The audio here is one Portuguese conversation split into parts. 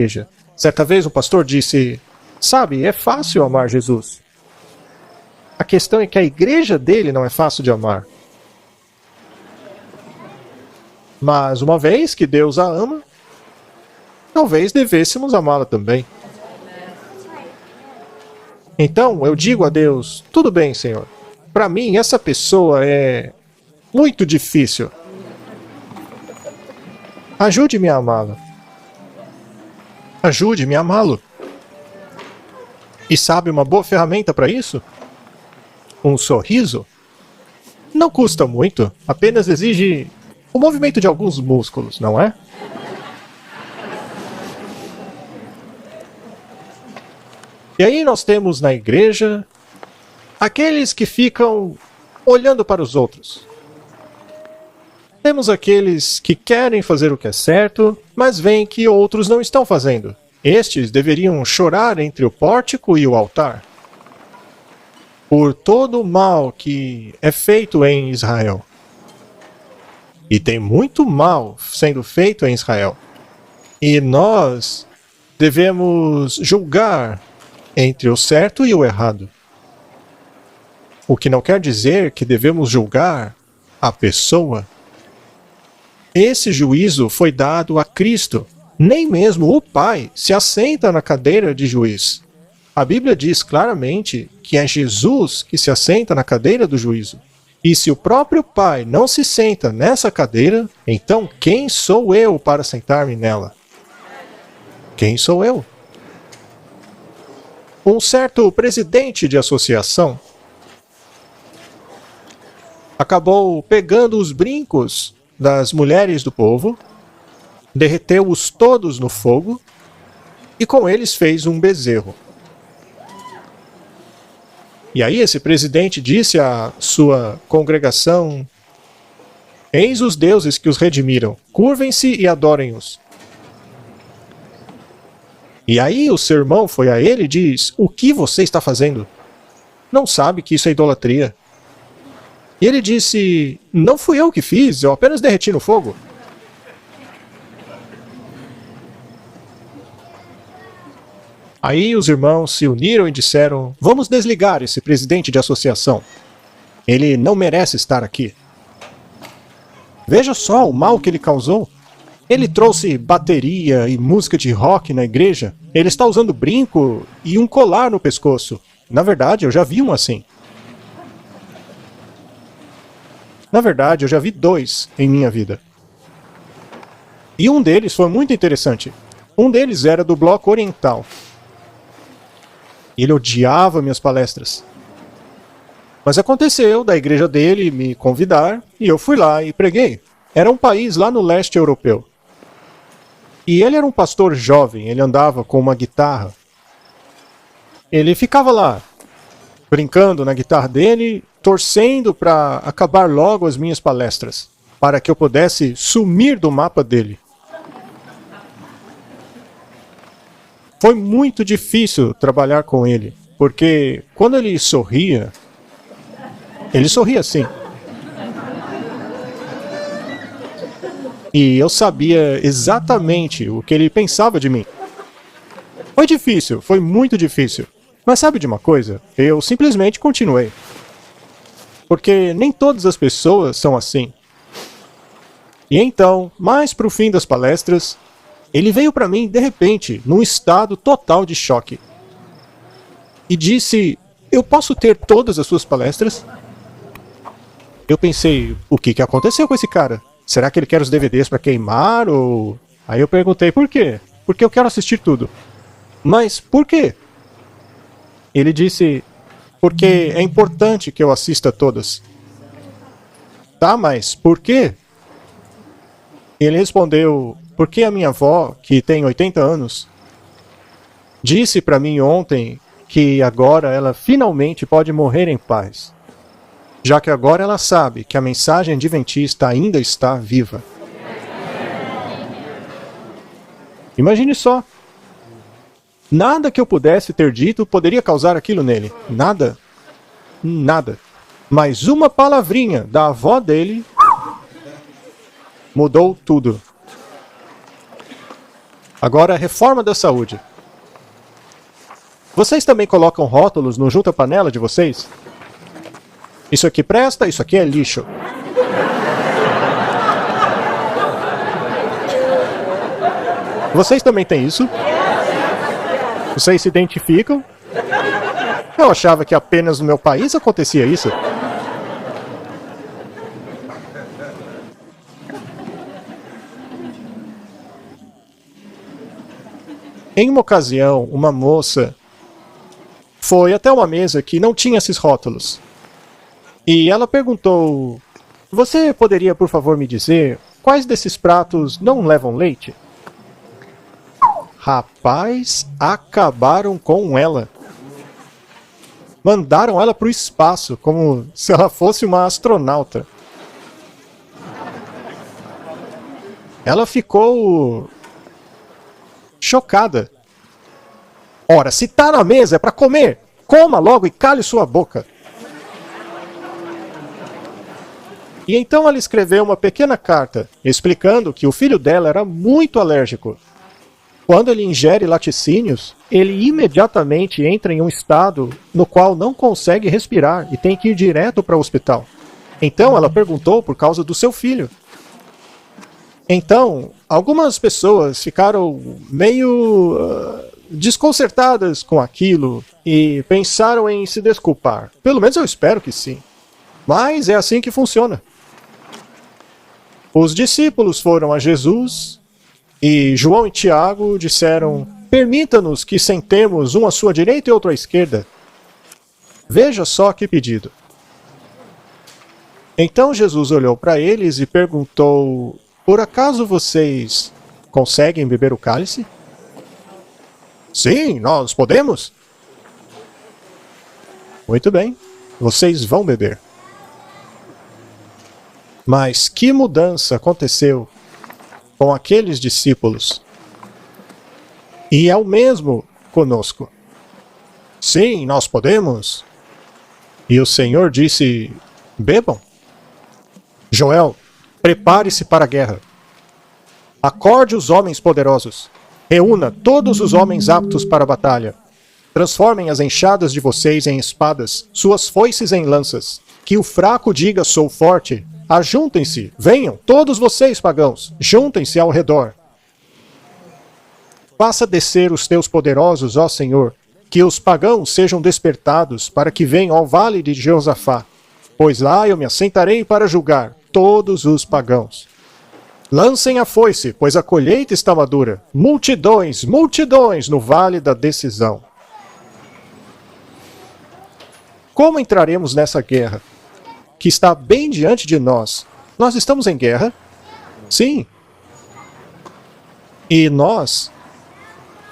igreja. Certa vez o pastor disse, sabe, é fácil amar Jesus. A questão é que a igreja dele não é fácil de amar. Mas uma vez que Deus a ama, talvez devêssemos amá-la também. Então eu digo a Deus, tudo bem, Senhor. Para mim, essa pessoa é muito difícil. Ajude-me a amá-la. Ajude-me a amá-lo. E sabe uma boa ferramenta para isso? Um sorriso? Não custa muito, apenas exige o movimento de alguns músculos, não é? E aí nós temos na igreja aqueles que ficam olhando para os outros. Temos aqueles que querem fazer o que é certo, mas veem que outros não estão fazendo. Estes deveriam chorar entre o pórtico e o altar por todo o mal que é feito em Israel. E tem muito mal sendo feito em Israel. E nós devemos julgar entre o certo e o errado. O que não quer dizer que devemos julgar a pessoa. Esse juízo foi dado a Cristo. Nem mesmo o Pai se assenta na cadeira de juiz. A Bíblia diz claramente que é Jesus que se assenta na cadeira do juízo. E se o próprio Pai não se senta nessa cadeira, então quem sou eu para sentar-me nela? Quem sou eu? Um certo presidente de associação acabou pegando os brincos das mulheres do povo, derreteu-os todos no fogo e com eles fez um bezerro. E aí esse presidente disse à sua congregação, eis os deuses que os redimiram, curvem-se e adorem-os. E aí o seu irmão foi a ele e diz, o que você está fazendo? Não sabe que isso é idolatria? E ele disse, não fui eu que fiz, eu apenas derreti no fogo. Aí os irmãos se uniram e disseram, vamos desligar esse presidente de associação. Ele não merece estar aqui. Veja só o mal que ele causou. Ele trouxe bateria e música de rock na igreja. Ele está usando brinco e um colar no pescoço. Na verdade, eu já vi um assim. Na verdade, eu já vi 2 em minha vida. E um deles foi muito interessante. Um deles era do bloco oriental. Ele odiava minhas palestras. Mas aconteceu da igreja dele me convidar e eu fui lá e preguei. Era um país lá no leste europeu. E ele era um pastor jovem, ele andava com uma guitarra. Ele ficava lá, brincando na guitarra dele, torcendo para acabar logo as minhas palestras, para que eu pudesse sumir do mapa dele. Foi muito difícil trabalhar com ele, porque quando ele sorria assim. E eu sabia exatamente o que ele pensava de mim. Foi difícil, foi muito difícil. Mas sabe de uma coisa? Eu simplesmente continuei. Porque nem todas as pessoas são assim. E então, mais pro fim das palestras, ele veio para mim, de repente, num estado total de choque. E disse, eu posso ter todas as suas palestras? Eu pensei, o que aconteceu com esse cara? Será que ele quer os DVDs para queimar ou... Aí eu perguntei, por quê? Porque eu quero assistir tudo. Mas por quê? Ele disse, porque é importante que eu assista todas. Tá, mas por quê? Ele respondeu, porque a minha avó, que tem 80 anos, disse para mim ontem que agora ela finalmente pode morrer em paz, já que agora ela sabe que a mensagem adventista ainda está viva. Imagine só. Nada que eu pudesse ter dito poderia causar aquilo nele. Nada. Nada. Mas uma palavrinha da avó dele mudou tudo. Agora, reforma da saúde. Vocês também colocam rótulos no junta-panela de vocês? Isso aqui presta, isso aqui é lixo. Vocês também têm isso? Vocês se identificam? Eu achava que apenas no meu país acontecia isso. Em uma ocasião, uma moça foi até uma mesa que não tinha esses rótulos. E ela perguntou: "Você poderia, por favor, me dizer quais desses pratos não levam leite?" Rapaz, acabaram com ela. Mandaram ela para o espaço, como se ela fosse uma astronauta. Ela ficou chocada. Ora, se tá na mesa é para comer, coma logo e cale sua boca. E então ela escreveu uma pequena carta, explicando que o filho dela era muito alérgico. Quando ele ingere laticínios, ele imediatamente entra em um estado no qual não consegue respirar e tem que ir direto para o hospital. Então ela perguntou por causa do seu filho. Então, algumas pessoas ficaram meio desconcertadas com aquilo e pensaram em se desculpar. Pelo menos eu espero que sim. Mas é assim que funciona. Os discípulos foram a Jesus e João e Tiago disseram: "Permita-nos que sentemos um à sua direita e outro à esquerda." Veja só que pedido. Então Jesus olhou para eles e perguntou: "Por acaso vocês conseguem beber o cálice?" "Sim, nós podemos." "Muito bem, vocês vão beber." Mas que mudança aconteceu com aqueles discípulos? E é o mesmo conosco. "Sim, nós podemos." E o Senhor disse: "Bebam." Joel, prepare-se para a guerra. Acorde os homens poderosos. Reúna todos os homens aptos para a batalha. Transformem as enxadas de vocês em espadas, suas foices em lanças. Que o fraco diga: "Sou forte." Ajuntem-se, venham, todos vocês pagãos, juntem-se ao redor. Faça descer os teus poderosos, ó Senhor, que os pagãos sejam despertados, para que venham ao vale de Jeosafá, pois lá eu me assentarei para julgar todos os pagãos. Lancem a foice, pois a colheita está madura. Multidões, multidões no vale da decisão. Como entraremos nessa guerra que está bem diante de nós? Nós estamos em guerra? Sim. E nós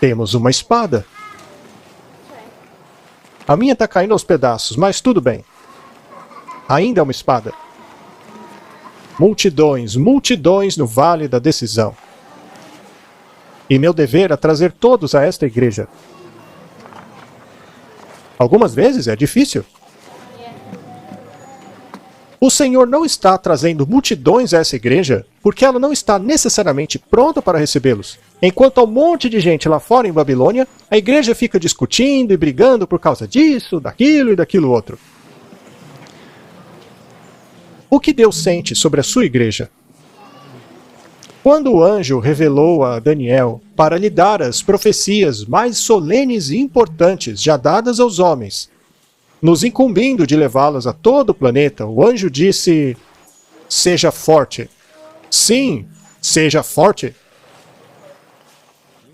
temos uma espada. A minha está caindo aos pedaços, mas tudo bem. Ainda é uma espada. Multidões, multidões no vale da decisão. E meu dever é trazer todos a esta igreja. Algumas vezes é difícil. O Senhor não está trazendo multidões a essa igreja porque ela não está necessariamente pronta para recebê-los. Enquanto há um monte de gente lá fora em Babilônia, a igreja fica discutindo e brigando por causa disso, daquilo e daquilo outro. O que Deus sente sobre a sua igreja? Quando o anjo revelou a Daniel para lhe dar as profecias mais solenes e importantes já dadas aos homens, nos incumbindo de levá-las a todo o planeta, o anjo disse: "Seja forte." Sim, seja forte.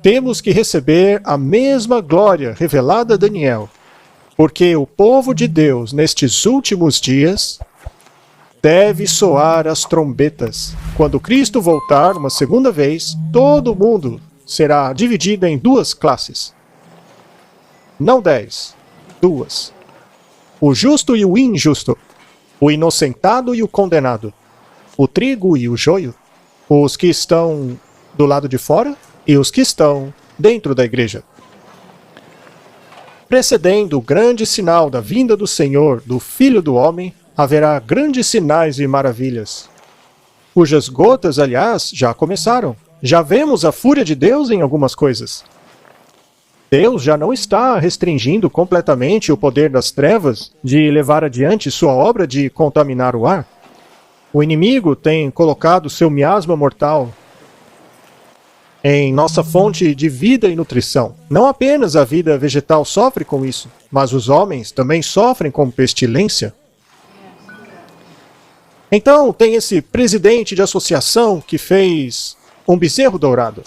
Temos que receber a mesma glória revelada a Daniel, porque o povo de Deus, nestes últimos dias, deve soar as trombetas. Quando Cristo voltar uma segunda vez, todo mundo será dividido em duas classes. Não 10, 2. O justo e o injusto, o inocentado e o condenado, o trigo e o joio, os que estão do lado de fora e os que estão dentro da igreja. Precedendo o grande sinal da vinda do Senhor, do Filho do Homem, haverá grandes sinais e maravilhas, cujas gotas, aliás, já começaram. Já vemos a fúria de Deus em algumas coisas. Deus já não está restringindo completamente o poder das trevas de levar adiante sua obra de contaminar o ar. O inimigo tem colocado seu miasma mortal em nossa fonte de vida e nutrição. Não apenas a vida vegetal sofre com isso, mas os homens também sofrem com pestilência. Então, tem esse presidente de associação que fez um bezerro dourado.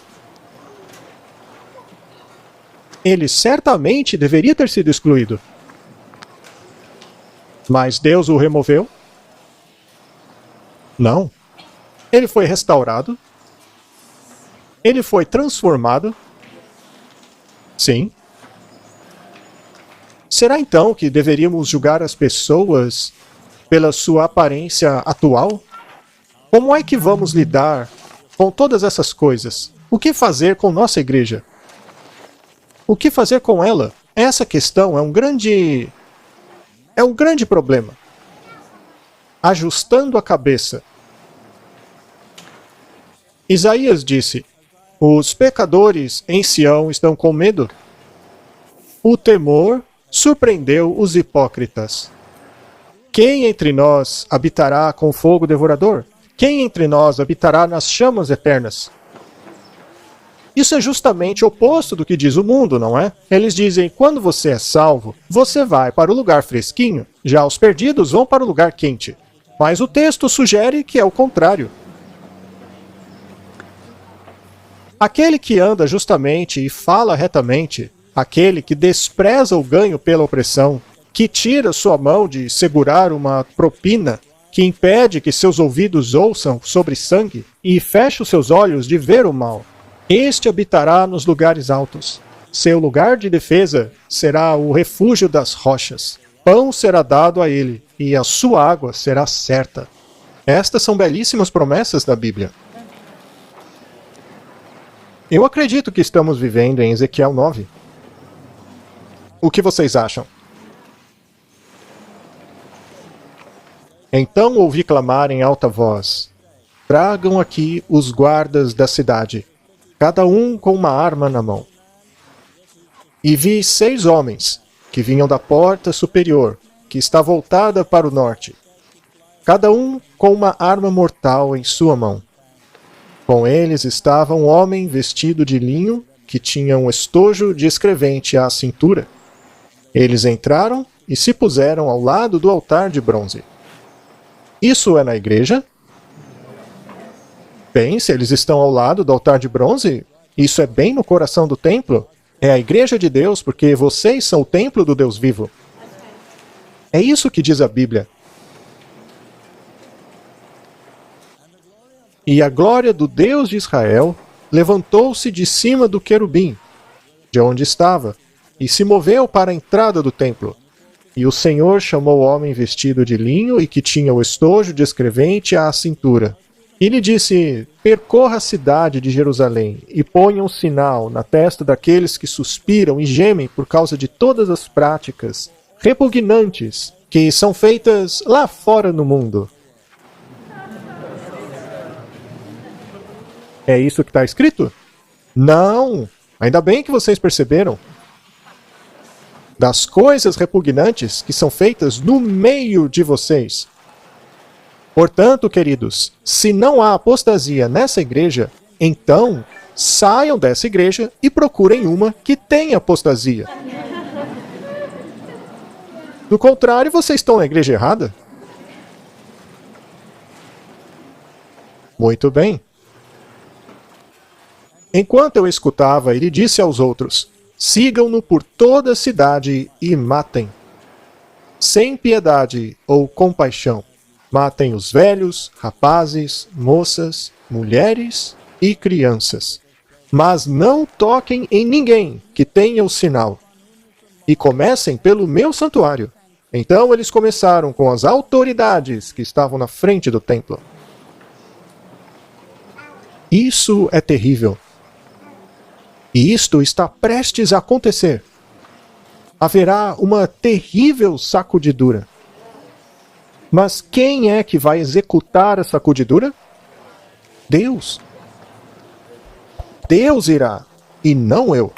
Ele certamente deveria ter sido excluído. Mas Deus o removeu? Não. Ele foi restaurado. Ele foi transformado. Sim. Será então que deveríamos julgar as pessoas pela sua aparência atual? Como é que vamos lidar com todas essas coisas? O que fazer com nossa igreja? O que fazer com ela? Essa questão é um grande problema. Ajustando a cabeça. Isaías disse: os pecadores em Sião estão com medo. O temor surpreendeu os hipócritas. Quem entre nós habitará com fogo devorador? Quem entre nós habitará nas chamas eternas? Isso é justamente o oposto do que diz o mundo, não é? Eles dizem, quando você é salvo, você vai para o lugar fresquinho, já os perdidos vão para o lugar quente. Mas o texto sugere que é o contrário. Aquele que anda justamente e fala retamente, aquele que despreza o ganho pela opressão, que tira sua mão de segurar uma propina, que impede que seus ouvidos ouçam sobre sangue e fecha os seus olhos de ver o mal, este habitará nos lugares altos. Seu lugar de defesa será o refúgio das rochas. Pão será dado a ele, e a sua água será certa. Estas são belíssimas promessas da Bíblia. Eu acredito que estamos vivendo em Ezequiel 9. O que vocês acham? Então ouvi clamar em alta voz: tragam aqui os guardas da cidade, cada um com uma arma na mão. E vi 6 homens, que vinham da porta superior, que está voltada para o norte, cada um com uma arma mortal em sua mão. Com eles estava um homem vestido de linho, que tinha um estojo de escrevente à cintura. Eles entraram e se puseram ao lado do altar de bronze. Isso é na igreja? Bem, se eles estão ao lado do altar de bronze, isso é bem no coração do templo. É a igreja de Deus, porque vocês são o templo do Deus vivo. É isso que diz a Bíblia. E a glória do Deus de Israel levantou-se de cima do querubim, de onde estava, e se moveu para a entrada do templo. E o Senhor chamou o homem vestido de linho e que tinha o estojo de escrevente à cintura. E lhe disse: percorra a cidade de Jerusalém e ponha um sinal na testa daqueles que suspiram e gemem por causa de todas as práticas repugnantes que são feitas lá fora no mundo. É isso que está escrito? Não! Ainda bem que vocês perceberam. Das coisas repugnantes que são feitas no meio de vocês. Portanto, queridos, se não há apostasia nessa igreja, então saiam dessa igreja e procurem uma que tenha apostasia. Do contrário, vocês estão na igreja errada. Muito bem. Enquanto eu escutava, ele disse aos outros: sigam-no por toda a cidade e matem. Sem piedade ou compaixão. Matem os velhos, rapazes, moças, mulheres e crianças. Mas não toquem em ninguém que tenha o sinal. E comecem pelo meu santuário. Então eles começaram com as autoridades que estavam na frente do templo. Isso é terrível. E isto está prestes a acontecer. Haverá uma terrível sacudidura. Mas quem é que vai executar a sacudidura? Deus. Deus irá, e não eu.